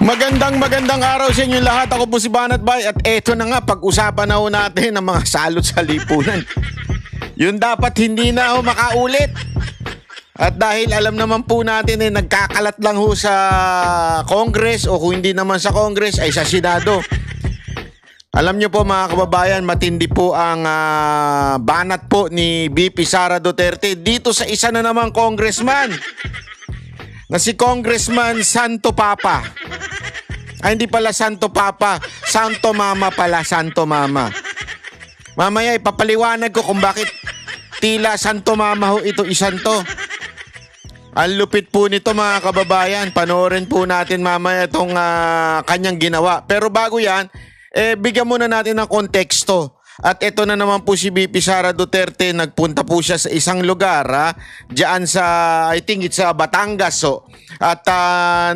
Magandang araw sa inyo lahat. Ako po si Banat Bay at eto na nga, pag-usapan na ho natin ang mga salot sa lipunan. Yun dapat hindi na ho makaulit. At dahil alam naman po natin nagkakalat lang ho sa Congress o kung hindi naman sa Congress ay sa Senado. Alam nyo po mga kababayan, matindi po ang banat po ni VP Sara Duterte dito sa isa na namang congressman na si Congressman Santo Papa. Ay, hindi pala Santo Papa, Santo Mama pala, Santo Mama. Mamaya ipapaliwanag ko kung bakit tila Santo Mama ho ito isanto. Ang lupit po nito mga kababayan, panoorin po natin mamaya itong kanyang ginawa. Pero bago yan, bigyan muna natin ng konteksto. At ito na naman po si VP Sara Duterte, nagpunta po siya sa isang lugar, diyan sa, I think it's Batangas, so. At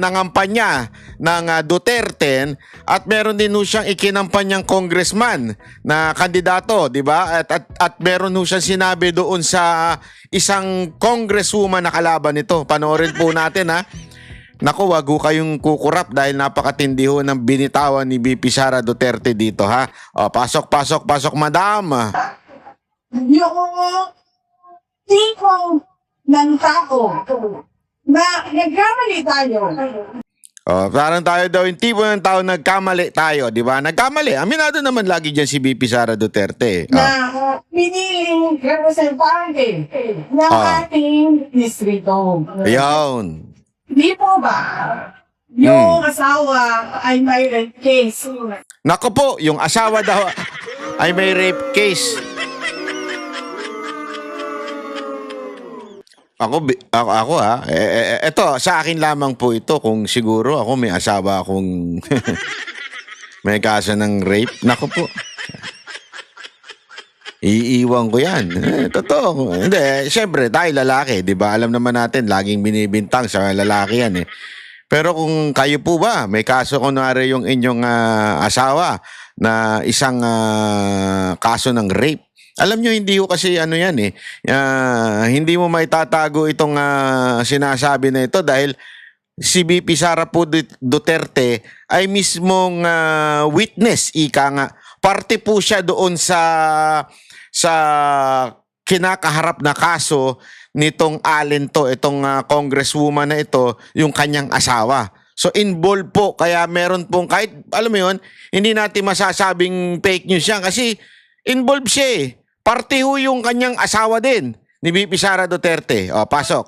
nangampanya ng Duterte at meron din ho siyang ikinampanyang congressman na kandidato, di ba? At meron ho siyang sinabi doon sa isang congresswoman na kalaban nito. Panoorin po natin Naku, wag ho kayong kukurap dahil napakatindi ho ng binitawan ni VP Sara Duterte dito O, pasok, madam. Yung tipo ng tao na nagkamali tayo. Oh, parang tayo daw yung tipo ng tao nagkamali tayo, di ba? Nagkamali. Aminado naman lagi dyan si VP Sara Duterte. Na piniling representante ng ating distrito. Ayun. Di po ba? Yung asawa ay may rape case. Naku po, yung asawa daw ay may rape case. Ako ito, sa akin lamang po ito kung siguro ako may asawa akong may kaso ng rape. Naku po. Iiwan ko yan. Totoo. Hindi, syempre, tayo lalaki, di ba? Alam naman natin, laging binibintang sa lalaki yan Pero kung kayo po ba, may kaso kunwari yung inyong asawa na isang kaso ng rape. Alam nyo, hindi ko kasi yan hindi mo maitatago itong sinasabi na ito dahil si VP Sara po Duterte ay mismong witness, ika nga. Parte po siya doon sa kinakaharap na kaso nitong Allen itong congresswoman na ito, yung kanyang asawa. So involved po, kaya meron pong kahit, alam mo yun, hindi natin masasabing fake news yan kasi involved siya Parte ho yung kanyang asawa din ni VP Sara Duterte. O, pasok.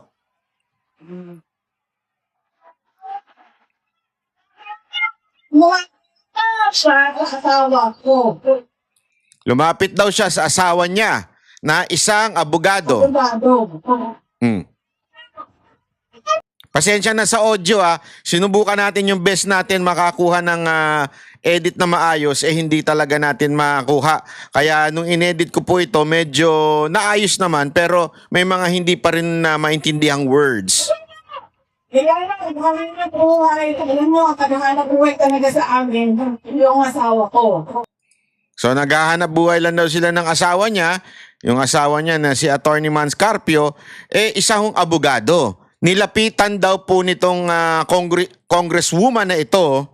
Siya sa asawa ko. Lumapit daw siya sa asawa niya na isang abogado. Pasensya na sa audio Sinubukan natin yung best natin makakuha ng edit na maayos hindi talaga natin makakuha. Kaya nung inedit ko po ito medyo naayos naman pero may mga hindi pa rin maintindihan words. Kaya lang, kami na po alam mo, naghahanap buhay talaga sa amin yung asawa ko. So naghahanap buhay lang daw sila ng asawa niya. Yung asawa niya na si Attorney Man Scarpio, isa hong abogado. Nilapitan daw po nitong congresswoman na ito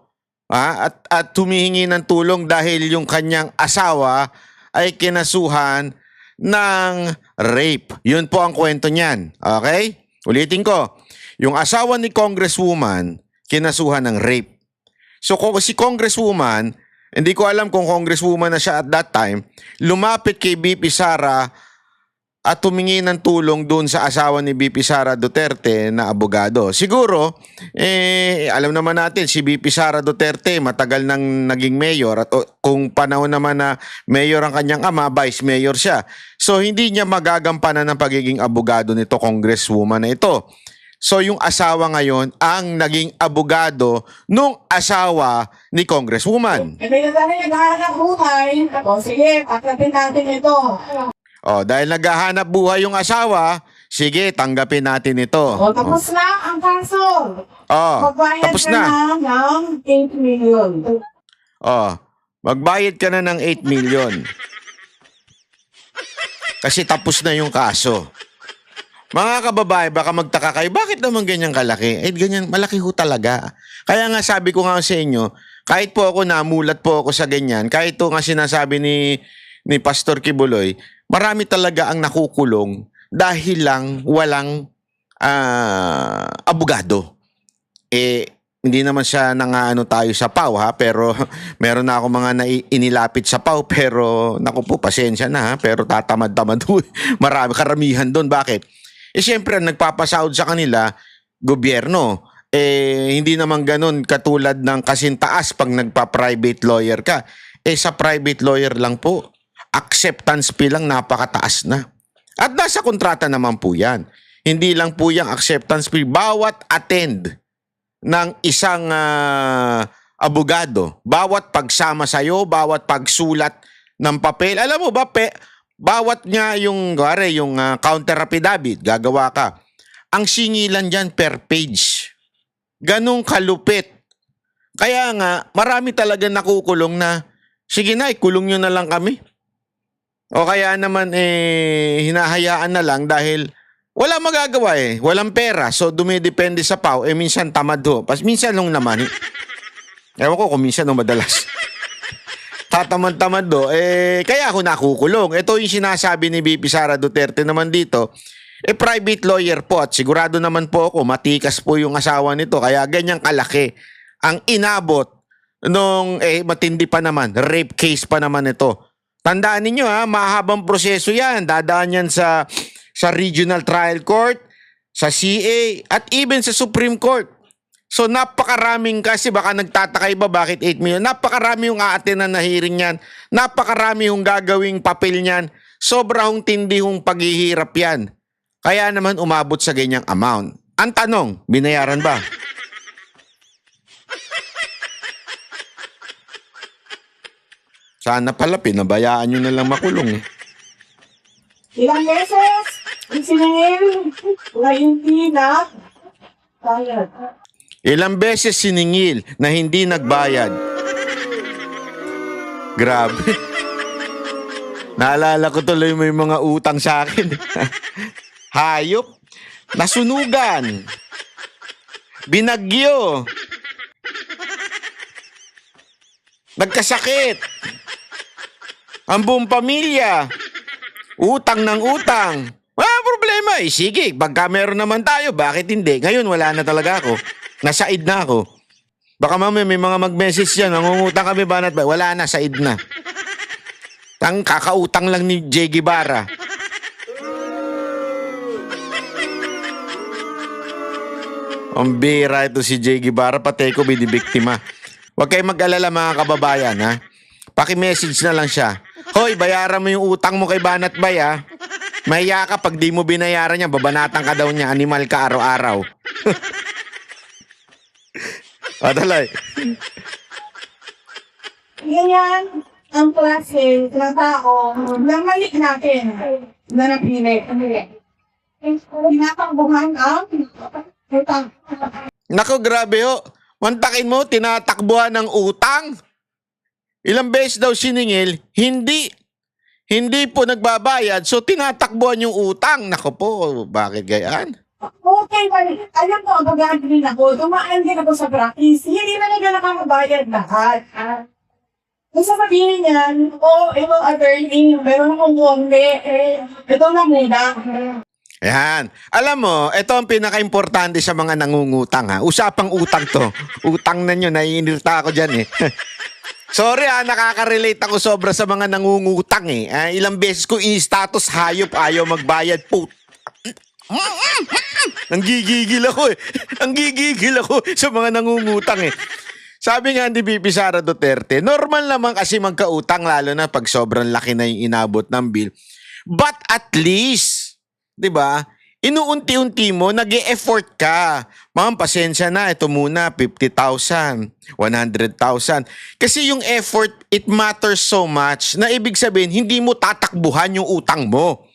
at humihingi ng tulong dahil yung kanyang asawa ay kinasuhan ng rape. Yun po ang kwento niyan. Okay? Ulitin ko. Yung asawa ni congresswoman kinasuhan ng rape. So kung si congresswoman, hindi ko alam kung congresswoman na siya at that time, lumapit kay VP Sara at humingi ng tulong doon sa asawa ni VP Sara Duterte na abogado. Siguro, alam naman natin, si VP Sara Duterte matagal nang naging mayor at kung panahon naman na mayor ang kanyang ama, vice mayor siya. So, hindi niya magagampanan ng pagiging abogado nito, congresswoman na ito. So, yung asawa ngayon ang naging abogado nung asawa ni congresswoman. May naghahanap buhay. Sige, pagkapin natin ito. Dahil naghahanap buhay yung asawa, sige, tanggapin natin ito. Tapos na ang kaso. Magbayad tapos ka na ng 8 million. Magbayad ka na ng 8 million. Kasi tapos na yung kaso. Mga kababae, baka magtaka kayo, bakit naman ganyan kalaki? Eh, ganyan, malaki ho talaga. Kaya nga sabi ko nga sa inyo, kahit po ako namulat po ako sa ganyan, kahit ito nga sinasabi ni Pastor Kibuloy, marami talaga ang nakukulong dahil lang walang abogado. Eh, hindi naman siya nangaano tayo sa PAW ha, pero meron na ako mga inilapit sa PAW, pero naku po, pasensya na ha, pero tatamad-tamad ho. Marami, karamihan doon. Bakit? Eh siyempre, ang nagpapasahod sa kanila, gobyerno. Eh, hindi naman ganun katulad ng kasintaas pag nagpa-private lawyer ka. Eh, sa private lawyer lang po, acceptance fee lang napakataas na. At nasa kontrata naman po yan. Hindi lang po yung acceptance fee. Bawat attend ng isang abogado, bawat pagsama sa'yo, bawat pagsulat ng papel, alam mo ba, bawat nga yung counter affidavit, gagawa ka, ang singilan dyan per page. Ganong kalupit. Kaya nga, marami talaga nakukulong na, sige na, ikulong nyo na lang kami. O kaya naman, hinahayaan na lang dahil wala magagawa eh. Walang pera. So, dumidepende sa PAW. Eh, minsan tamad ho. Minsan nung naman. Ewan ko kung minsan nung madalas. Tatamad-tamad do. Eh, kaya ako nakukulong. Ito yung sinasabi ni VP Sara Duterte naman dito. Eh, private lawyer po. At sigurado naman po ako, matikas po yung asawa nito. Kaya ganyang kalaki ang inabot nung, matindi pa naman. Rape case pa naman ito. Tandaan ninyo ha, mahabang proseso yan. Dadaan yan sa Regional Trial Court, sa CA, at even sa Supreme Court. So napakaraming, kasi baka nagtataka iba bakit 8 million. Napakarami yung aatenan na hearing yan. Napakarami yung gagawing papel niyan. Sobra hong tindi hong paghihirap yan. Kaya naman umabot sa ganyang amount. Ang tanong, binayaran ba? Sana pala pinabayaan nyo na lang makulong. Ilang beses, siningil, hindi na bayad. Ilang beses siningil na hindi nagbayad. Grabe. Naalala ko tuloy may mga utang sa akin. Hayop. Nasunugan. Binagyo. Nagkasakit. Ang buong pamilya. Utang ng utang. Wala problema eh. Sige, pagka meron naman tayo, bakit hindi? Ngayon wala na talaga ako. Nasaid na ako. Baka mamaya may mga mag-message yan. Nangungutang kami ba? Wala na, said na. Kakautang lang ni J. Guevara. Ang bira ito si J. Guevara, pati ko binibiktima. Huwag kayong mag-alala mga kababayan ha. Paki-message na lang siya. Hoy, bayaran mo yung utang mo kay Banat Bay ha. Mahiya ka pag di mo binayaran niya, babanatan ka daw niya, animal ka araw-araw. Adalay. Ganyan ang klase ng tao na mali natin na napili. Tinatakbuhan ang utang. Nako, grabe ho. Mantakin mo, tinatakbuhan ng utang. Ilang beses daw siningil, hindi po nagbabayad, so tinatakbuhan yung utang. Nako po, bakit gayaan? Okay, alam mo, abogado din ako, dumaan din ako sa practice, hindi na nakakabayad lahat. Kung sasabihin niyan, ito attorney, meron akong konti, ito na muna. Ayan. Alam mo, ito ang pinaka-importante sa mga nangungutang ha. Usapang utang to. Utang na nyo, naiinirta ako dyan eh. Sorry nakaka-relate ako sobra sa mga nangungutang eh. Ilang beses ko in-status hayop, ayaw magbayad po. Nanggigigil ako eh. Nanggigigil ako sa mga nangungutang eh. Sabi nga ni VP Sara Duterte, normal naman kasi magkautang lalo na pag sobrang laki na yung inabot ng bill. But at least, 'di ba? Inuunti-unti mo, nag-e-effort ka. Ma'am, pasensya na, ito muna, 50,000, 100,000. Kasi yung effort, it matters so much na ibig sabihin, hindi mo tatakbuhan yung utang mo.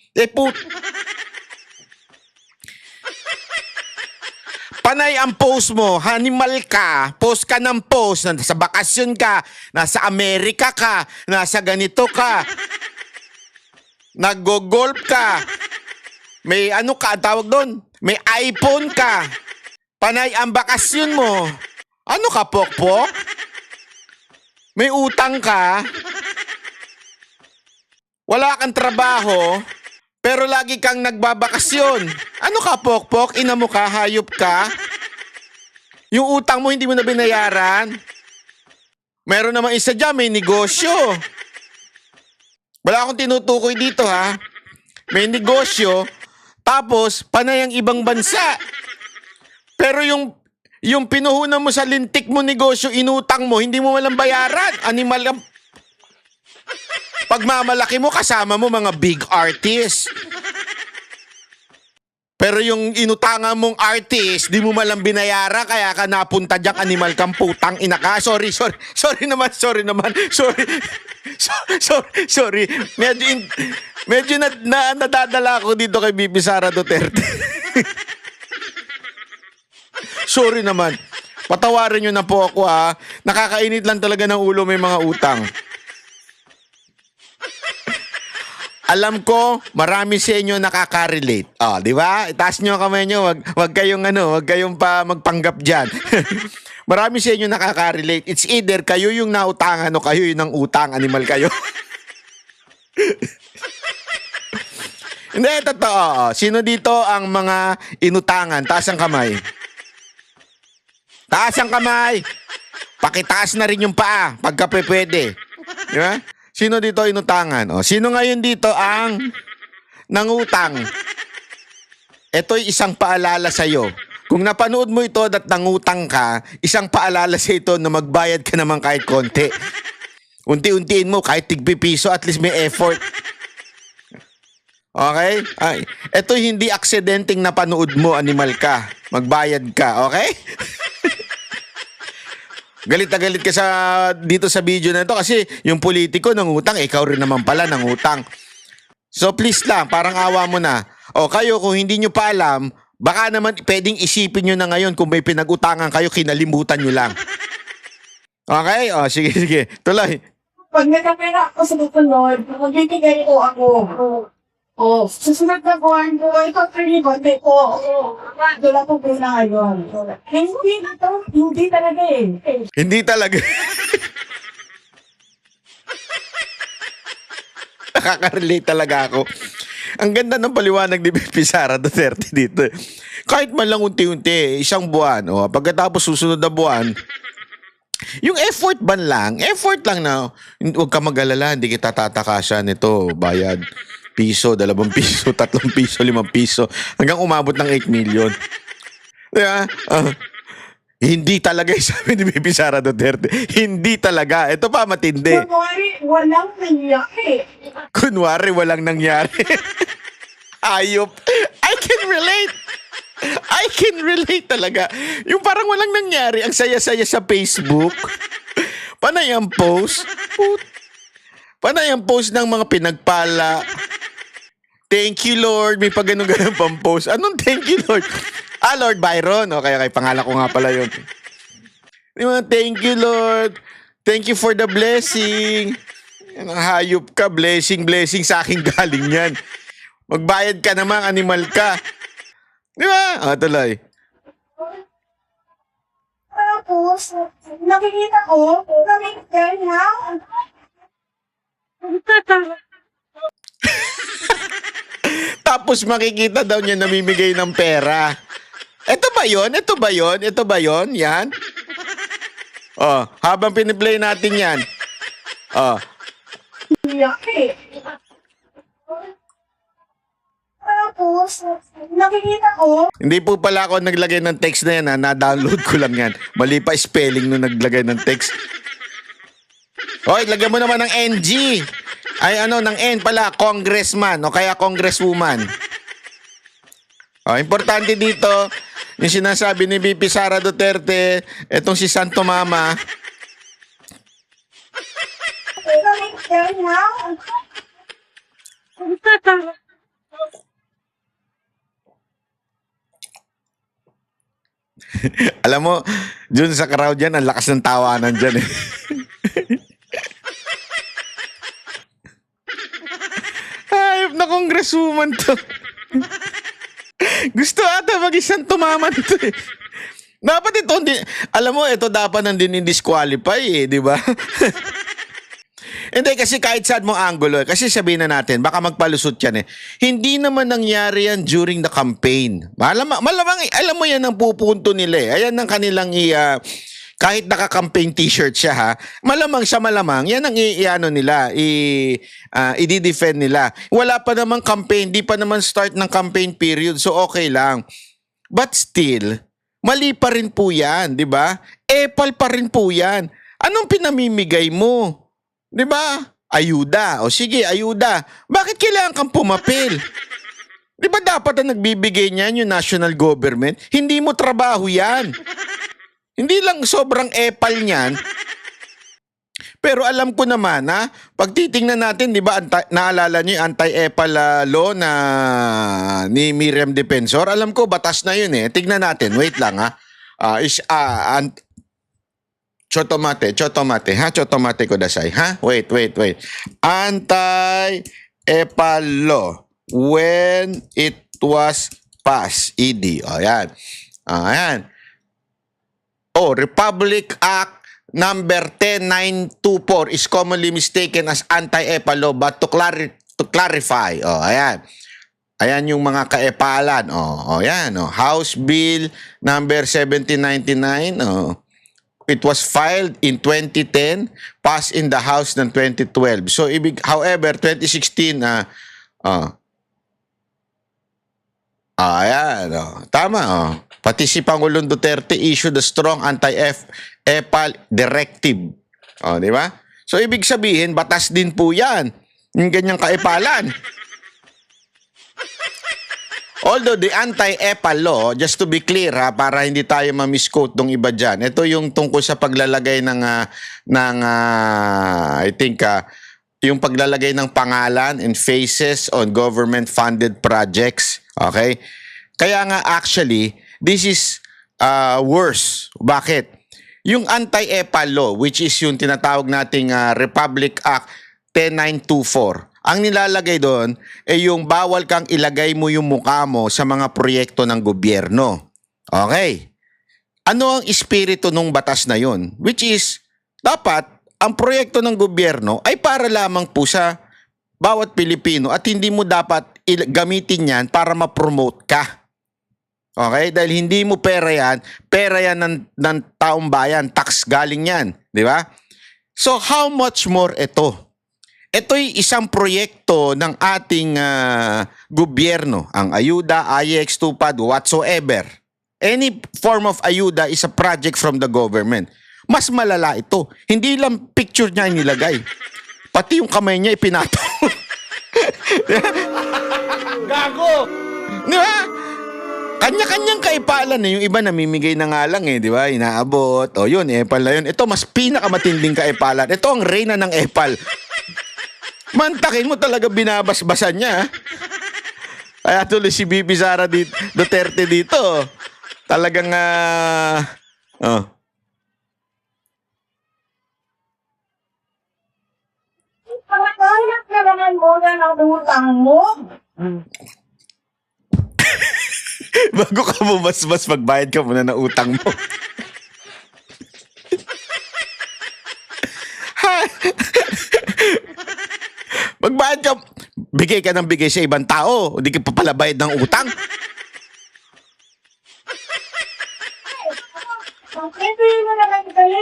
Panay ang post mo, animal ka, post ka ng post, nasa bakasyon ka, nasa Amerika ka, nasa ganito ka, nag-golf ka, May ano ka, tawag doon? May iPhone ka. Panay ang bakasyon mo. Ano ka, pokpok? May utang ka. Wala kang trabaho. Pero lagi kang nagbabakasyon. Ano ka, pokpok? Ina mo ka, hayop ka. Yung utang mo hindi mo na binayaran. Meron namang isa dyan, may negosyo. Wala akong tinutukoy dito, ha. May negosyo. Tapos, panay ang ibang bansa. Pero yung pinuhunan mo sa lintik mo negosyo, inutang mo, hindi mo walang bayaran. Animal ka. Pagmamalaki mo, kasama mo mga big artists. Pero yung inutangan mong artist, di mo malang binayara, kaya ka napunta dyan, animal kang putang ina ka. Sorry naman. Sorry. Medyo nadadala ako dito kay BP Sara Duterte. Sorry naman. Patawarin nyo na po ako, ha. Nakakainit lang talaga ng ulo, may mga utang. Alam ko, marami sa inyo nakaka-relate. Oh, di ba? Itaas nyo ang kamay nyo, wag kayong pa magpanggap diyan. Marami sa inyo nakaka-relate. It's either kayo yung nautangan o kayo yung nang utang, animal kayo. Hindi, totoo. Sino dito ang mga inutangan? Taas ang kamay. Taas ang kamay. Pakitaas na rin yung paa pagka pwede. Di ba? Sino dito inutangan? O, sino ngayon dito ang nangutang? Ito'y isang paalala sa'yo. Kung napanood mo ito at nangutang ka, isang paalala sa ito na magbayad ka naman kahit konti. Unti-untiin mo kahit tig-piso, at least may effort. Okay? Ay, ito'y hindi aksidenteng napanood mo, animal ka. Magbayad ka, okay? Galit na galit ka dito sa video na ito kasi yung politiko nangutang, ikaw rin naman pala nangutang. So please lang, parang awa mo na. O kayo, kung hindi nyo pa alam, baka naman pwedeng isipin nyo na ngayon kung may pinag-utangan kayo, kinalimutan nyo lang. Okay? O, sige. Tuloy. Pag nagkapera ako sa susunod, magbibigay ko ako. Susunod na buwan ko, ito 3 konti ko. Doon ako po na ngayon. Hindi talaga eh. Hindi talaga. Nakaka-relate talaga ako. Ang ganda ng paliwanag ni BP Sara Duterte dito. Kahit man lang unti-unti, isang buwan, pagkatapos susunod na buwan, yung effort lang na, huwag ka mag-alala, hindi kita tatakasan ito, bayad. Piso, 2 piso, 3 piso, 5 piso, hanggang umabot ng 8 million. Diba? Hindi talaga, sabi ni BP Sara Duterte. Hindi talaga. Ito pa matindi. Kunwari, walang nangyari. Ayop. I can relate talaga. Yung parang walang nangyari. Ang saya-saya sa Facebook. Panay ang post. Panay ang post ng mga pinagpala. Thank you, Lord. May pag-ganun-ganun pang post. Anong thank you, Lord? Lord Byron. Okay, pangalan ko nga pala yun. Thank you, Lord. Thank you for the blessing. Hayop ka. Blessing sa akin galing yan. Magbayad ka naman, animal ka. Di ba? Tuloy. Tapos, nakikita ko, na. Tapos makikita daw niya namimigay ng pera. Ito ba yon? Yan. Habang piniplay natin yan. Tapos, nakikita ko. Hindi po pala ako naglagay ng text na yan, na-download ko lang yan. Mali pa spelling nung naglagay ng text. Lagyan mo naman ng NG. Ng N pala, congressman o kaya congresswoman. Importante dito, yung sinasabi ni BP Sara Duterte, etong si Santo Mama. Alam mo, dun sa crowd yan, ang lakas ng tawanan dyan eh. Hayop na congresswoman to. Gusto ata mag-isang tumama nito eh. Dapat ito, alam mo, ito dapat nang dinidisqualify eh, di ba? Hindi, kasi kahit saan mo angulo, kasi sabihin na natin, baka magpalusot yan eh. Hindi naman nangyari yan during the campaign. Malamang, alam mo yan ang pupunto nila eh. Ayan ang kanilang kahit naka-campaign t-shirt siya ha, malamang siya malamang, yan ang i-defend nila. Wala pa namang campaign, di pa naman start ng campaign period, so okay lang. But still, mali pa rin po yan, di ba? Epal pa rin po yan. Anong pinamimigay mo? Di ba? Ayuda. O sige, ayuda. Bakit kailangan kang pumapil? Di ba dapat ang nagbibigay niyan yung national government? Hindi mo trabaho yan. Hindi lang sobrang epal niyan. Pero alam ko naman, pag titingnan natin, di ba, naalala niyo yung anti-epal law na ni Miriam Defensor? Alam ko, batas na yun eh. Tignan natin, wait lang Chotomate ko dasay, ha? Wait. Anti-epal law when it was passed, ED. Ayan. Ayan. Republic Act number 10924 is commonly mistaken as anti-epal law but to clarify. Ayan. Ayan yung mga kaepalan. Ayan. House Bill number 1799. It was filed in 2010, passed in the House ng 2012. So, however, 2016, ayan. Tama, Pati si Pangulong Duterte issued a strong anti-epal directive. Di ba? So, ibig sabihin, batas din po yan. Yung ganyang kaepalan. Although the anti-epal law, just to be clear para hindi tayo ma-misquote ng iba dyan, ito yung tungkol sa paglalagay yung paglalagay ng pangalan and faces on government-funded projects. Okay? Kaya nga actually, this is worse. Bakit? Yung anti-epal law, which is yung tinatawag nating Republic Act 10924, ang nilalagay doon ay yung bawal kang ilagay mo yung mukha mo sa mga proyekto ng gobyerno. Okay. Ano ang espiritu ng batas na yun? Which is, dapat ang proyekto ng gobyerno ay para lamang po sa bawat Pilipino at hindi mo dapat gamitin yan para ma-promote ka. Okay? Dahil hindi mo pera yan ng taong bayan, tax galing yan. Di ba? So, how much more ito? Ito'y isang proyekto ng ating gobyerno, ang ayuda, IEX, TUPAD, whatsoever. Any form of ayuda is a project from the government. Mas malala ito. Hindi lang picture niya nilagay. Pati yung kamay niya ipinato. Gago! Di ba? Kanya-kanyang kaipalan yung iba namimigay na nga lang di ba? Inaabot. Yun, epal na yun. Ito mas pinakamatinding kaipalan. Ito ang reyna ng epal. Mantakin mo talaga binabasbasan niya. Kaya tuloy si Bibi Sara Duterte dito. Talagang Pangakayak na naman muna ng utang mo. Bago ka bumasbas, magbayad ka muna ng utang mo. Magbayad ka, bigay ka ng bigay sa ibang tao, hindi ka papalabayad ng utang. Ito yun na naman kayo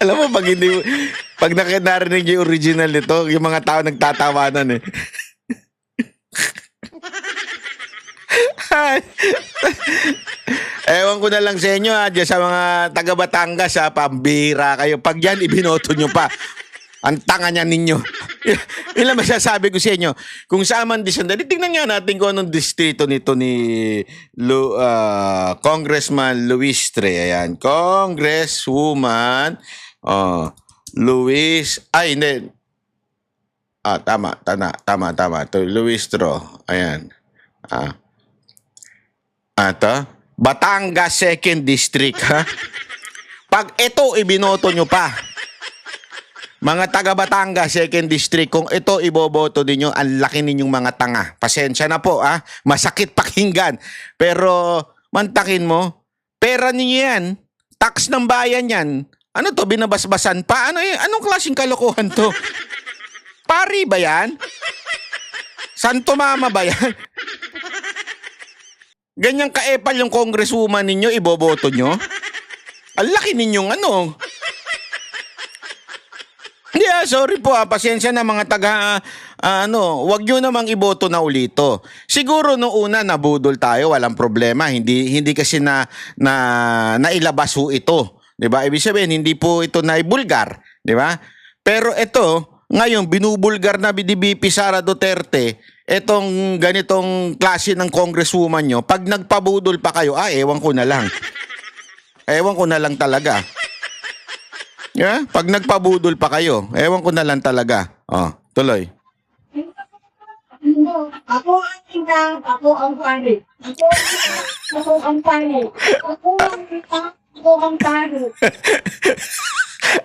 Alam mo, Alam mo, pag narinig yung original nito, yung mga tao nagtatawanan Ewan ko na lang sa inyo dyan sa mga taga Batangas pambira kayo. Pag yan, ibinoto nyo pa. Ang tanga niya ninyo. Ilan masasabi ko sa inyo? Kung saan man disandali, tingnan nga natin kung anong distrito nito ni Congressman Luis Tre. Ayan. Congresswoman Luis. Ay, hindi. Tama. Ito, Luis Tro. Ayan. Ito. Batangas 2nd District, ha? Pag ito ibinoto nyo pa, mga taga Batangas, 2nd District, kung ito iboboto ninyo, ang laki ninyong mga tanga. Pasensya na po, masakit pakinggan. Pero, mantakin mo, pera ninyo yan, tax ng bayan yan. Ano to, binabasbasan pa? Anong klaseng kalokohan to? Pari ba yan? Santo Mama ba yan? Ganyang kaepal yung congresswoman ninyo, iboboto nyo? Ang laki ninyong Yeah, sorry po pasensya na mga taga, wag nyo namang iboto na ulito. Siguro noong una nabudol tayo, walang problema. Hindi kasi nailabas ho ito. 'Di ba? Ibig sabihin, hindi po ito naibulgar. 'Di ba? Pero ito, ngayon, binubulgar na ni BP Sara Duterte, etong ganitong klase ng congresswoman nyo, pag nagpabudol pa kayo, ewan ko na lang. Ewan ko na lang talaga. Yeah? Pag nagpabudol pa kayo, ewan ko na lang talaga. Tuloy. Ako ang inang, ako ang pare. Ako ang pare. Ako ang inang, ako ang pare.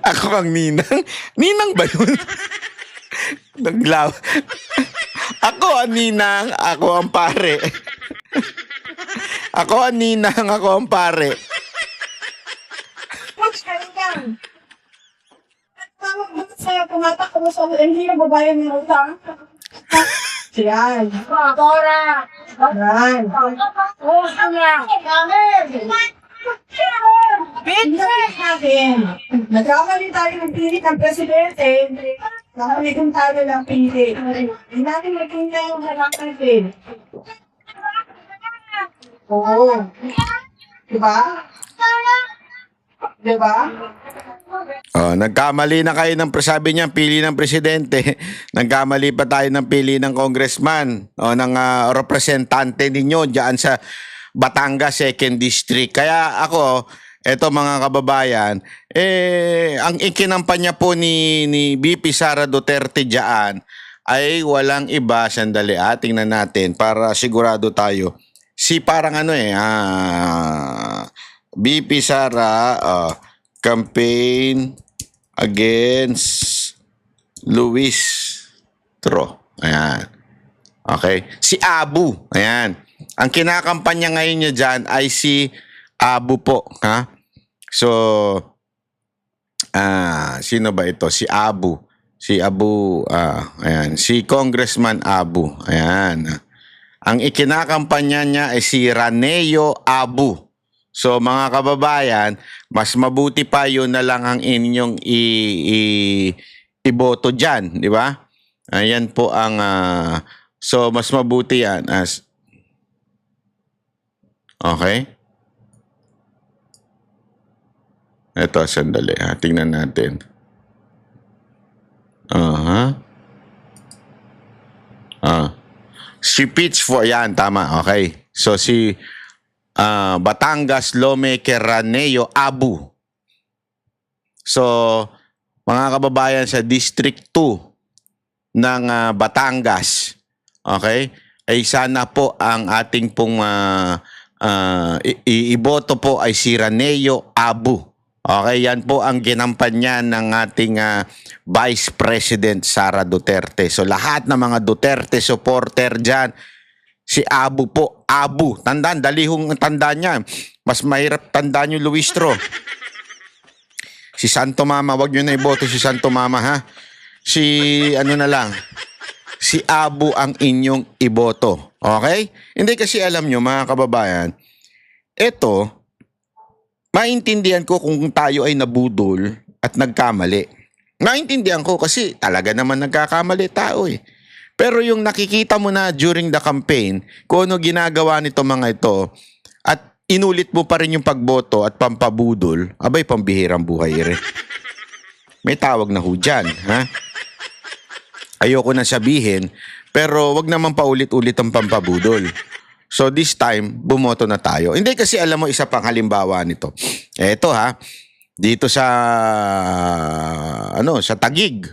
Ako ang ninang? Ninang ba yun? Naglaw. Ako ang ninang, ako ang pare. Ako ang ninang, ako ang pare. Sa tumatakbo sa hindi na babayan ng utang. Yan. Dora. Yan. Oo, sana. Business natin. Nagkamali tayo ng pili ng presidente. Nagkamali kung tayo ng pili. Hindi natin magkinta yung harap natin. Oo. Diba? Diba? Nagkamali na kayo ng sabi niya pili ng presidente. Nagkamali pa tayo ng pili ng congressman o ng representante ninyo diyan sa Batangas 2nd District. Kaya ako, eto mga kababayan, ang ikinampanya po ni BP Sara Duterte diyan ay walang iba. Sandali, tingnan natin para sigurado tayo. Parang BP Sara campaign against Luis Tro. Ayan. Okay. Si Abu. Ayan. Ang kinakampanya ngayon niya dyan ay si Abu po. Ha? So, sino ba ito? Si Abu. Si Abu, ayan. Si Congressman Abu. Ayan. Ang ikinakampanya niya ay si Raneo Abu. So mga kababayan, mas mabuti pa yun na lang ang inyong iboto dyan, di ba? Ayan po ang, so mas mabuti yan as, okay? Ito, sandali, tingnan natin. Si Pitch for, yan, tama, okay. So si Batangas lawmaker Raneo Abu. So, mga kababayan sa District 2 ng Batangas, okay, ay sana po ang ating pong iboto po ay si Raneo Abu. Okay, yan po ang ginampanya ng ating Vice President Sara Duterte. So, lahat ng mga Duterte supporter dyan, si Abu po, Abu. Tandaan, dalihong tandaan niya. Mas mahirap tandaan yung Luis Tro. Si Santo Mama, wag nyo na iboto si Santo Mama, ha? Si, na lang, si Abu ang inyong iboto. Okay? Hindi kasi alam nyo, mga kababayan, ito, maintindihan ko kung tayo ay nabudol at nagkamali. Maintindihan ko kasi talaga naman nagkakamali tao eh. Pero yung nakikita mo na during the campaign, kung ano ginagawa nito mga ito, at inulit mo pa rin yung pagboto at pampabudol, abay, pambihirang buhay rin. May tawag na ho dyan, ha? Ayoko na sabihin, pero wag naman paulit-ulit ang pampabudol. So this time, bumoto na tayo. Hindi kasi alam mo, isa pang halimbawa nito. Eto dito sa, sa Taguig.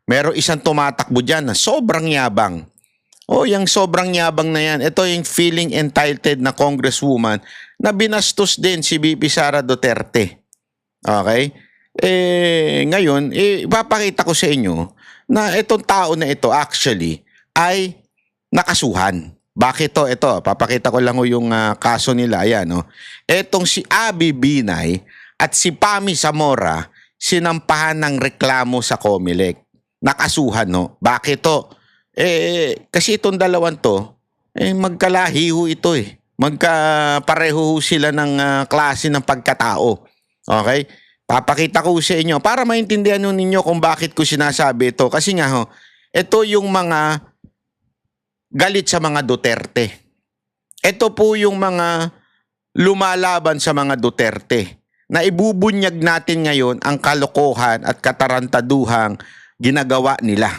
Meron isang tumatakbo dyan na sobrang yabang. Yung sobrang yabang na yan. Ito yung feeling entitled na congresswoman na binastos din si BP Sara Duterte. Okay? Ngayon, ipapakita ko sa inyo na itong tao na ito actually ay nakasuhan. Bakit to? Ito, papakita ko lang yung kaso nila. Ayan, no? Etong si Abby Binay at si Pami Zamora sinampahan ng reklamo sa Comelec. Nakasuhan, no? Bakit to? Kasi itong dalawan to, magkalahi ho ito eh. Magkapareho sila ng klase ng pagkatao. Okay? Papakita ko sa inyo para maintindihan ninyo kung bakit ko sinasabi ito. Kasi nga ho, ito yung mga galit sa mga Duterte. Ito po yung mga lumalaban sa mga Duterte na ibubunyag natin ngayon ang kalokohan at katarantaduhang ginagawa nila.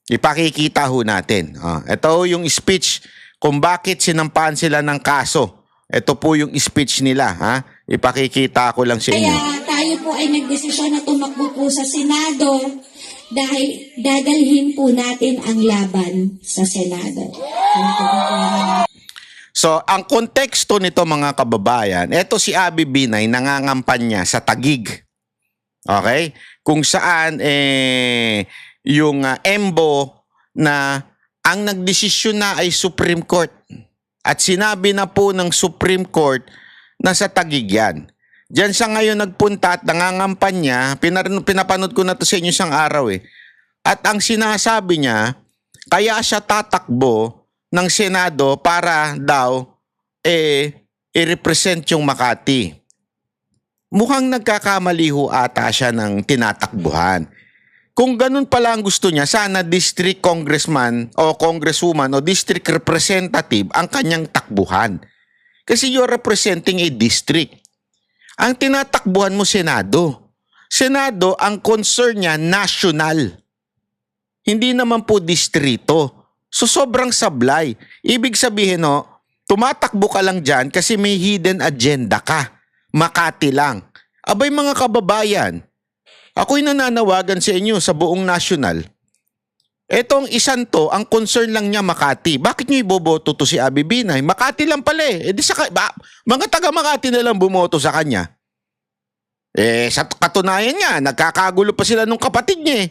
Ipakikita ho natin. Ito yung speech kung bakit sinampahan sila ng kaso. Ito po yung speech nila. Ipakikita ko lang sa inyo. Kaya tayo po ay nagdesisyon na tumakbo po sa Senado dahil dadalhin po natin ang laban sa Senado. So, ang konteksto nito mga kababayan, eto si Abby Binay nangangampanya sa Taguig. Okay? Kung saan yung EMBO na ang nagdesisyon na ay Supreme Court. At sinabi na po ng Supreme Court na sa Taguig yan. Diyan siya ngayon nagpunta at nangangampanya. Pinapanood ko na to sa inyo isang araw eh. At ang sinasabi niya, kaya siya tatakbo ng Senado para daw i-represent yung Makati. Mukhang nagkakamali ho ata siya ng tinatakbuhan. Kung ganun pala ang gusto niya, sana district congressman o congresswoman o district representative ang kanyang takbuhan. Kasi you're representing a district. Ang tinatakbuhan mo Senado. Senado, ang concern niya national. Hindi naman po distrito. So sobrang sablay. Ibig sabihin tumatakbo ka lang dyan kasi may hidden agenda ka. Makati lang. Abay mga kababayan, ako'y nananawagan sa inyo sa buong national. Etong isan to, ang concern lang niya Makati. Bakit niyo iboboto to si Abby Binay? Makati lang pala eh. Mga taga Makati na lang bumoto sa kanya. Sa katunayan niya, nagkakagulo pa sila nung kapatid niya eh.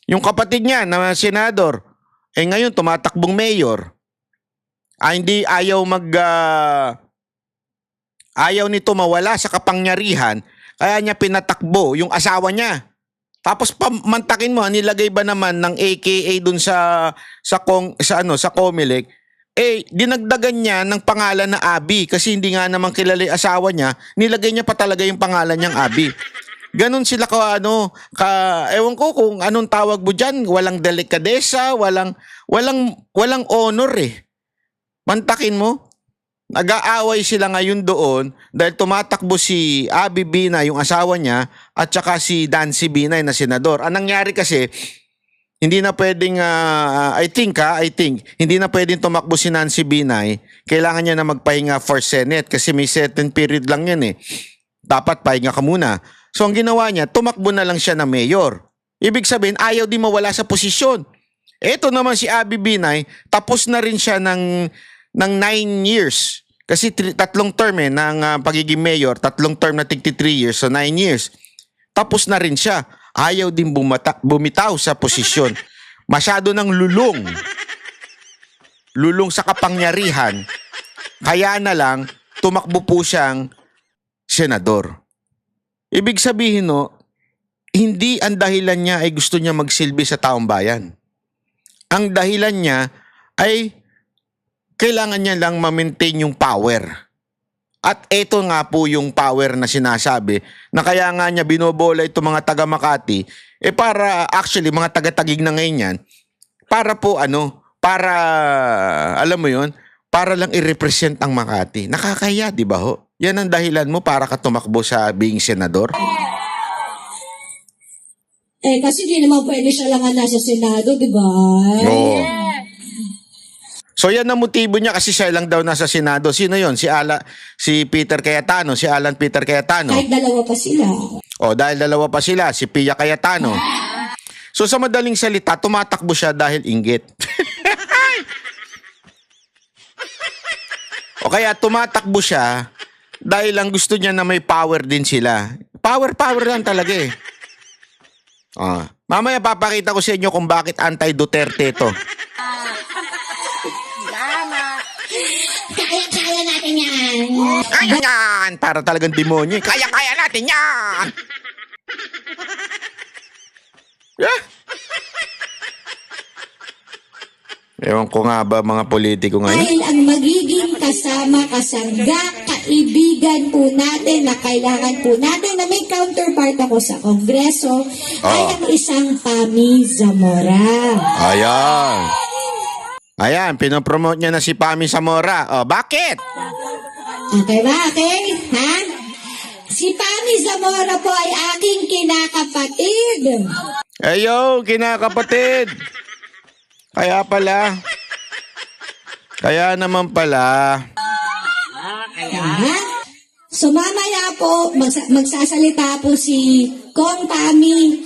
Yung kapatid niya na senador, ngayon tumatakbong mayor. Hindi ayaw ayaw nito mawala sa kapangyarihan, kaya niya pinatakbo yung asawa niya. Tapos pamantakin mo, nilagay ba naman ng AKA dun sa Comelec, dinagdagan niya ng pangalan na Abby kasi hindi nga naman kilala yung asawa niya, nilagay niya pa talaga yung pangalan niyang Abby. Ganon sila ewan ko kung anong tawag mo dyan, walang delikadesa, walang honor eh. Mantakin mo, nag-aaway sila ngayon doon dahil tumatakbo si Abby Binay, yung asawa niya, at saka si Dancy Binay na senador. Ang nangyari kasi, hindi na pwedeng, I think, hindi na pwedeng tumakbo si Nancy Binay. Kailangan niya na magpahinga for Senate kasi may certain period lang yan eh. Dapat pahinga ka muna. So ang ginawa niya, tumakbo na lang siya na mayor. Ibig sabihin, ayaw din mawala sa posisyon. Ito naman si Abby Binay, tapos na rin siya ng 9 years. Kasi tatlong term ng pagiging mayor, tatlong term na 3 years, so 9 years. Tapos na rin siya. Ayaw din bumitaw sa posisyon. Masyado ng lulong. Lulong sa kapangyarihan. Kaya na lang, tumakbo po siyang senador. Ibig sabihin hindi ang dahilan niya ay gusto niya magsilbi sa taong bayan. Ang dahilan niya ay kailangan niya lang ma-maintain yung power. At ito nga po yung power na sinasabi na kaya nga niya binobola itong mga taga Makati para actually mga taga-Taguig na ngayon yan para po para alam mo yun, para lang i-represent ang Makati. Nakakahiya, di ba ho? Yan ang dahilan mo para ka tumakbo sa being senador? Kasi di naman pwede siya lang nasa Senado, di ba? Oo. So yan ang motibo niya kasi siya lang daw nasa Senado. Sino yon? Si Peter Cayetano, si Alan Peter Cayetano. Kahit dalawa pa sila. Dahil dalawa pa sila, si Pia Cayetano. So sa madaling salita, tumatakbo siya dahil inggit. O kaya tumatakbo siya dahil lang gusto niya na may power din sila. Power lang talaga eh. Mamaya papakita ko sa inyo kung bakit anti-Duterte ito. Kaya-kaya natin yan. Kaya yan! Para talagang demonyo. Kaya-kaya natin yan! Yeah. Ewan ko nga ba mga politiko ngayon? Dahil ang magiging kasama, kasangga, kaibigan po natin na kailangan po natin na may counterpart ako sa Kongreso ay ang isang Pami Zamora. Ayan, pinopromote niya na si Pami Zamora. Bakit? Okay ba? Okay? Ha? Si Pami Zamora po ay aking kinakapatid. Ayo, kinakapatid. Kaya pala. Kaya naman pala. Ha? So mamaya po, magsasalita po si Kong Pami.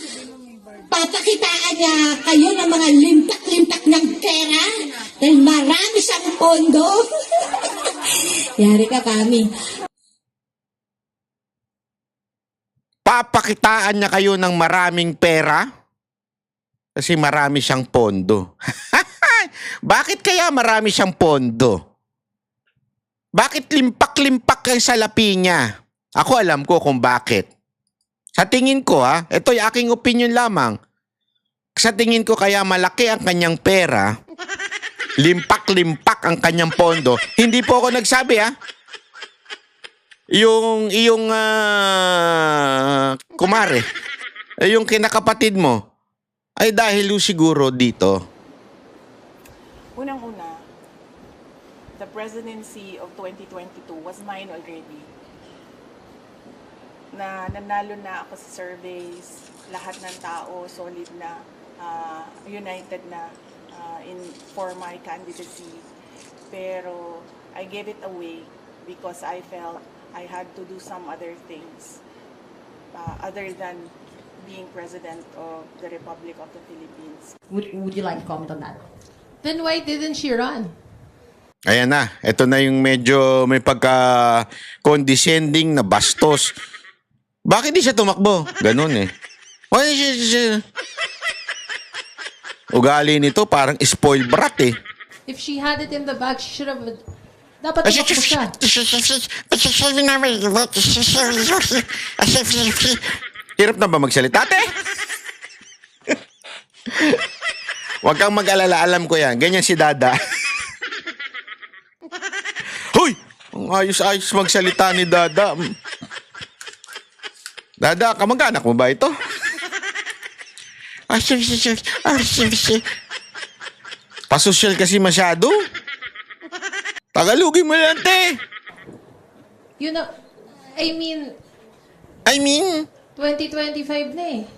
Papakitaan niya kayo ng mga limpak-limpak ng pera dahil marami siyang pondo. Yari ka, Pami. Papakitaan niya kayo ng maraming pera? Kasi marami siyang pondo. Bakit kaya marami siyang pondo? Bakit limpak-limpak ang salapi niya? Ako alam ko kung bakit. Sa tingin ko ito'y aking opinion lamang. Sa tingin ko kaya malaki ang kanyang pera, limpak-limpak ang kanyang pondo. Hindi po ako nagsabi Iyong kumare, yung kinakapatid mo, ay dahil siguro dito. Unang-una, the presidency of 2022 was mine already. Na nanalo na ako sa surveys, lahat ng tao solid na, united na for my candidacy. Pero I gave it away because I felt I had to do some other things other than being president of the Republic of the Philippines. Would you like to comment on that? Then why didn't she run? Ayan na, ito na yung medyo may pagka-condescending na bastos. Bakit di siya tumakbo? Ganun eh. Why siya? Ugali nito parang spoiled brat eh. If she had it in the bag, she should have... Dapat tumakbo siya. Hirap na ba magsalita, te? Huwag kang mag-alala, alam ko yan. Ganyan si Dada. Hoy! Ang ayos-ayos magsalita ni Dada. Dada, kamag-anak mo ba ito? Pasosyal kasi masyado. Tagalogin mo lang, te. You know, I mean, 2025 na eh.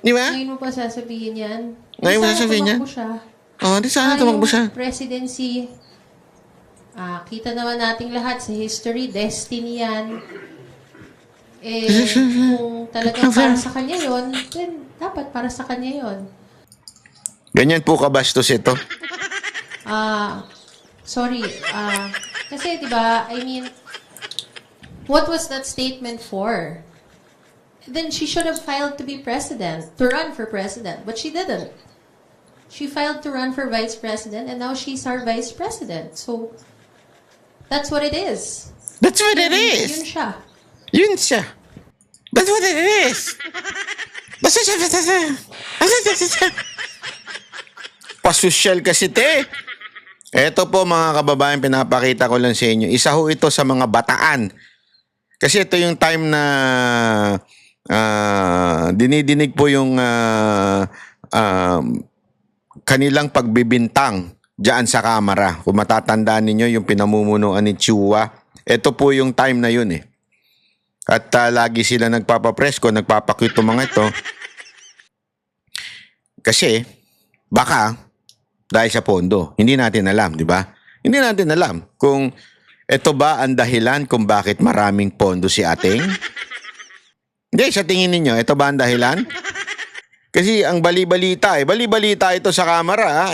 Di ba? Ngayon mo pa sasabihin yan. Ngayon mo Sana sasabihin yan? tumakbo siya. Di sana tumakbo siya. Yung presidency, kita naman nating lahat sa history, destiny yan. Kung talagang para sa kanya yon, then dapat para sa kanya yon. Ganyan po kabastos ito. Sorry, kasi diba, I mean, what was that statement for? Then she should have filed to be president, to run for president, but she didn't. She filed to run for vice president, and now she's our vice president. So, that's what it is. That's what it is. Yun siya. Yun siya. That's what it is. Pasosyal kasi, te. Eto po mga kababayan, pinapakita ko lang sa inyo. Isa ho ito sa mga bataan. Kasi ito yung time na dinidinig po yung kanilang pagbibintang diyan sa kamera. Kung matatandaan ninyo yung pinamumunuan ni Chua. Ito po yung time na yun eh. At lagi sila nagpapapresko, nagpapakwito mga ito. Kasi baka dahil sa pondo. Hindi natin alam, di ba? Hindi natin alam kung ito ba ang dahilan kung bakit maraming pondo si ating. Hindi, sa tingin ninyo, ito ba ang dahilan? Kasi ang bali-balita ito sa kamera.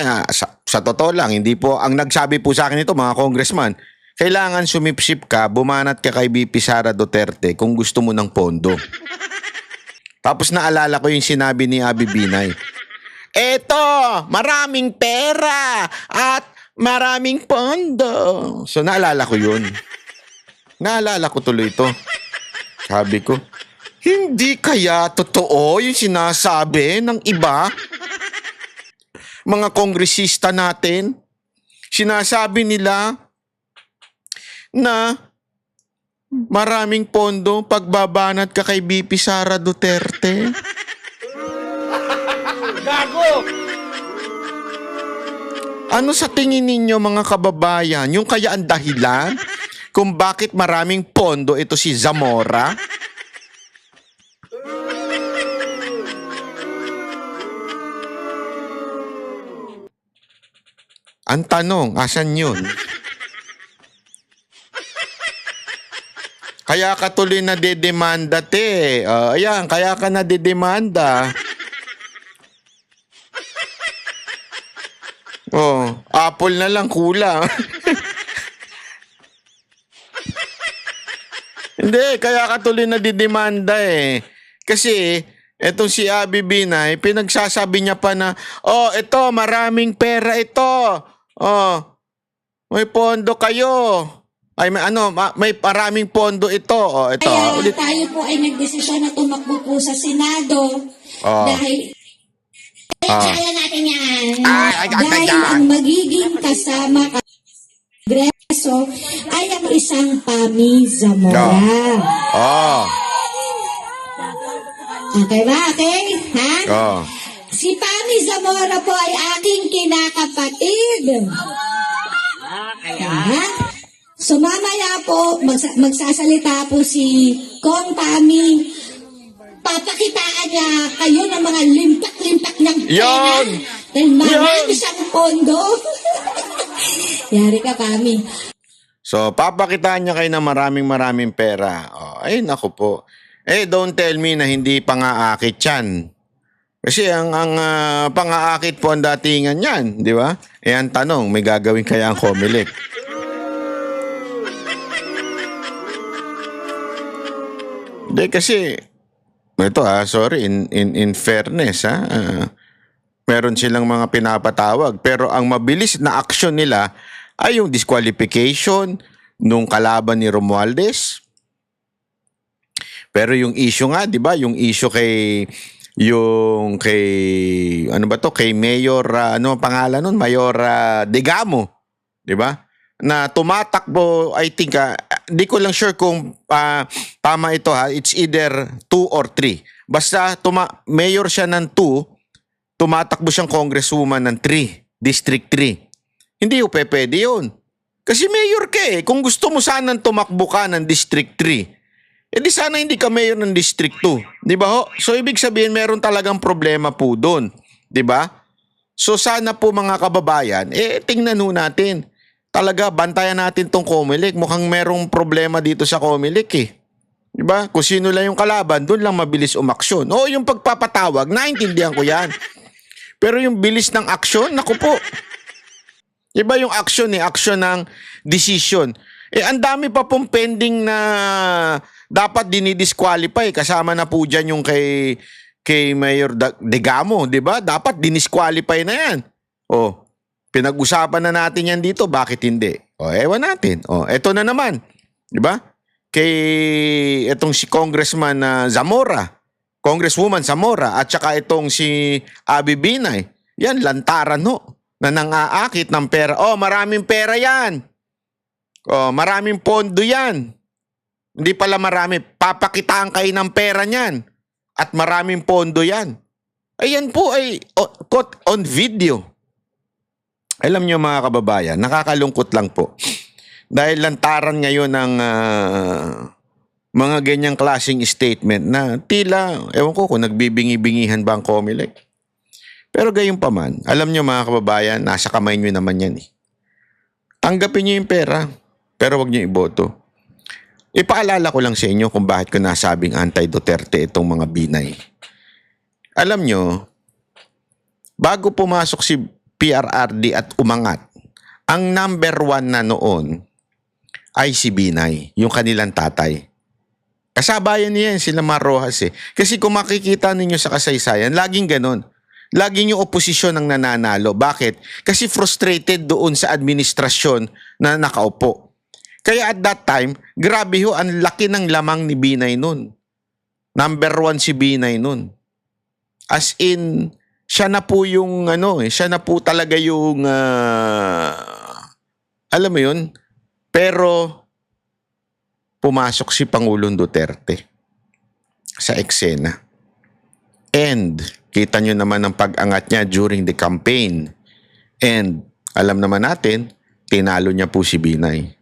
Sa totoo lang, hindi po, ang nagsabi po sa akin ito, mga congressman, kailangan sumipsip ka, bumanat ka kay BP Sara Duterte kung gusto mo ng pondo. Tapos naalala ko yung sinabi ni Abby Binay. Eto, maraming pera at maraming pondo. So naalala ko yun. Naalala ko tuloy ito. Sabi ko, hindi kaya totoo yung sinasabi ng iba? Mga kongresista natin, sinasabi nila na maraming pondo pagbabanat ka kay BP Sara Duterte. Gago! Ano sa tingin ninyo mga kababayan? Yung kaya ang dahilan kung bakit maraming pondo ito si Zamora? Ang tanong, asan yun? Kaya ka tuloy na dedemanda, te. Ayan, kaya ka na dedemanda. Apple na lang kulang. Hindi, kaya ka tuloy na dedemanda eh. Kasi, etong si Abby Binay, pinagsasabi niya pa na, ito, maraming pera ito. May pondo kayo. Ay, may maraming pondo ito. Ito. Kaya tayo po ay nagdesisyon na tumakbo po sa Senado. Dahil kaya natin yan. Dahil ang magiging kasama Kongreso ay ang isang Pami Zamora. Okay ba? Okay? Ha? Si Pami Zamora po ay aking kinakapatid. Ha? So mamaya po, magsasalita po si Kong Pami. Papakitaan niya kayo ng mga limpak-limpak ng pera. Dahil marami siyang pondo. Yari ka, Pami. So, papakitaan niya kayo ng maraming pera. Ay, naku po. Don't tell me na hindi pang-aakit yan. Kasi ang pang-aakit po ang datingan yan, di ba? Ang tanong, may gagawin kaya ang Comelec? Hindi kasi, ito sorry, in fairness meron silang mga pinapatawag. Pero ang mabilis na aksyon nila ay yung disqualification nung kalaban ni Romualdez. Pero yung issue nga, di ba? Yung issue kay kay Mayor, ano ang pangalan nun? Mayor Degamo, di ba? Na tumatakbo, I think, di ko lang sure kung tama ito it's either 2 or 3. Basta mayor siya ng 2, tumatakbo siyang congresswoman ng 3, District 3. Hindi pwede yun. Kasi mayor ka Kung gusto mo sanang tumakbo ka ng District 3, di sana hindi ka mayor ng District 2. Di ba ho? So ibig sabihin meron talagang problema po doon. Di ba? So sana po mga kababayan, tingnan ho natin. Talaga, bantayan natin tong Comelec. Mukhang merong problema dito sa Comelec Diba? Kung sino lang yung kalaban, doon lang mabilis umaksyon. Yung pagpapatawag, naintindihan ko yan. Pero yung bilis ng aksyon, naku po. Iba yung aksyon aksyon ng decision. Ang dami pa pong pending na dapat dinidisqualify. Kasama na po dyan yung kay Mayor Degamo, diba? Dapat dinisqualify na yan. Pinag-usapan na natin yan dito, bakit hindi? Ewan natin. Eto na naman, di ba? Itong si Congressman Zamora, Congresswoman Zamora, at saka itong si Abby Binay, yan, lantaran na nang-aakit ng pera. Maraming pera yan. Maraming pondo yan. Hindi pala marami, papakitaan kayo ng pera niyan. At maraming pondo yan. Ayan po ay caught on video. Alam nyo mga kababayan, nakakalungkot lang po. Dahil lantaran ngayon ng mga ganyang klaseng statement na tila, ewan ko kung nagbibingi-bingihan ba ang Comelec. Pero gayon pa man, alam nyo mga kababayan, nasa kamay nyo naman yan Tanggapin nyo yung pera, pero wag nyo iboto. Ipaalala ko lang sa inyo kung bakit ko nasabing anti-Duterte itong mga Binay. Alam nyo, bago pumasok si PRRD at umangat, ang number 1 na noon ay si Binay, yung kanilang tatay. Kasabayan niya yan, sila Marrojas eh. Kasi kung makikita ninyo sa kasaysayan, laging ganon. Laging yung oposisyon ang nananalo. Bakit? Kasi frustrated doon sa administrasyon na nakaupo. Kaya at that time, grabe ho, ang laki ng lamang ni Binay nun. Number 1 si Binay nun. As in, siya na po yung siya na po talaga yung alam mo yun, pero pumasok si Pangulong Duterte sa eksena. And kita nyo naman ang pag-angat niya during the campaign. And alam naman natin, tinalo niya po si Binay.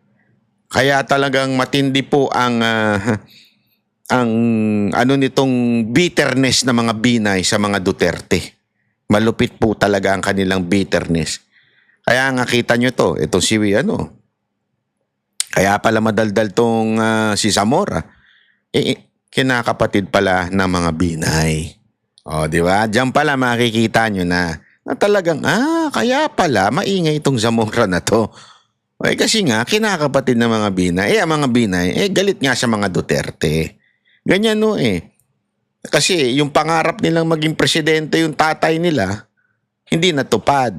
Kaya talagang matindi po ang nitong bitterness ng mga Binay sa mga Duterte. Malupit po talaga ang kanilang bitterness. Kaya nga kita nyo to, ito si kaya pala madaldal tong si Zamora. Kinakapatid pala ng mga Binay. O, di ba? Diyan pala makikita nyo na talagang, kaya pala maingay itong Zamora na to. Kasi nga, kinakapatid ng mga Binay. Ang mga Binay, galit nga sa mga Duterte. Ganyan no eh. Kasi yung pangarap nilang maging presidente, yung tatay nila, hindi natupad.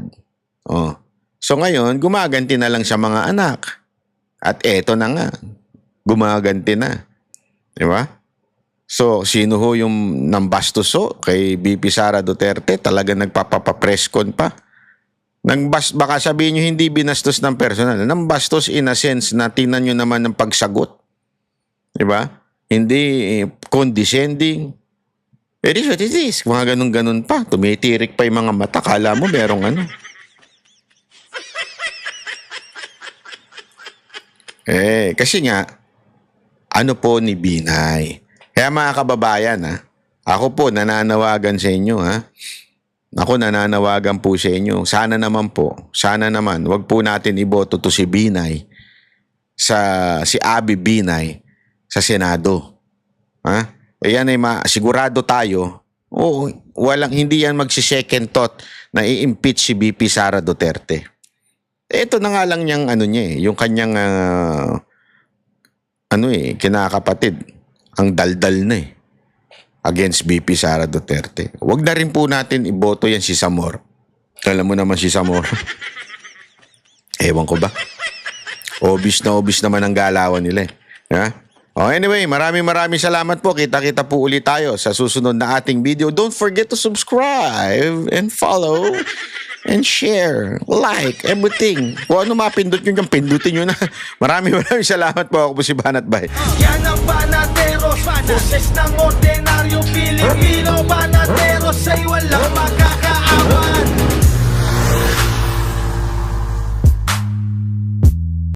Oh. So ngayon, gumaganti na lang sa mga anak. At eto na nga, gumaganti na. Di ba? So, sino ho yung nambastos kay BP Sara Duterte? Talaga nagpapapreskon pa. Baka sabihin nyo hindi binastos ng personal. Nambastos in a sense na tingnan nyo naman ng pagsagot. Di ba? Hindi condescending. It is what it is. Mga ganun-ganun pa. Tumitirik pa yung mga mata. Kala mo merong ano. Kasi nga, ano po ni Binay. Kaya mga kababayan, ako po nananawagan sa inyo, Ako nananawagan po sa inyo. Sana naman, wag po natin iboto to si Binay, si Abby Binay sa Senado. Ayan ay sigurado tayo, hindi yan magsi-second thought na i-impeach si BP Sara Duterte. Ito na nga lang niyang yung kanyang kinakapatid, ang daldal na against BP Sara Duterte. Wag na rin po natin iboto yan si Zamora. Alam mo naman si Zamora. Ewan ko ba? Obvious naman ang galawan nila anyway, maraming salamat po. Kita-kita po ulit tayo sa susunod na ating video. Don't forget to subscribe and follow and share, like, everything. Kung ano mapindot nyo dyan, pindutin nyo na. Maraming salamat po. Ako po si Banat Bay. Yan ang Banateros, boses ng ordinaryong Pilipino. Banateros ay walang makaka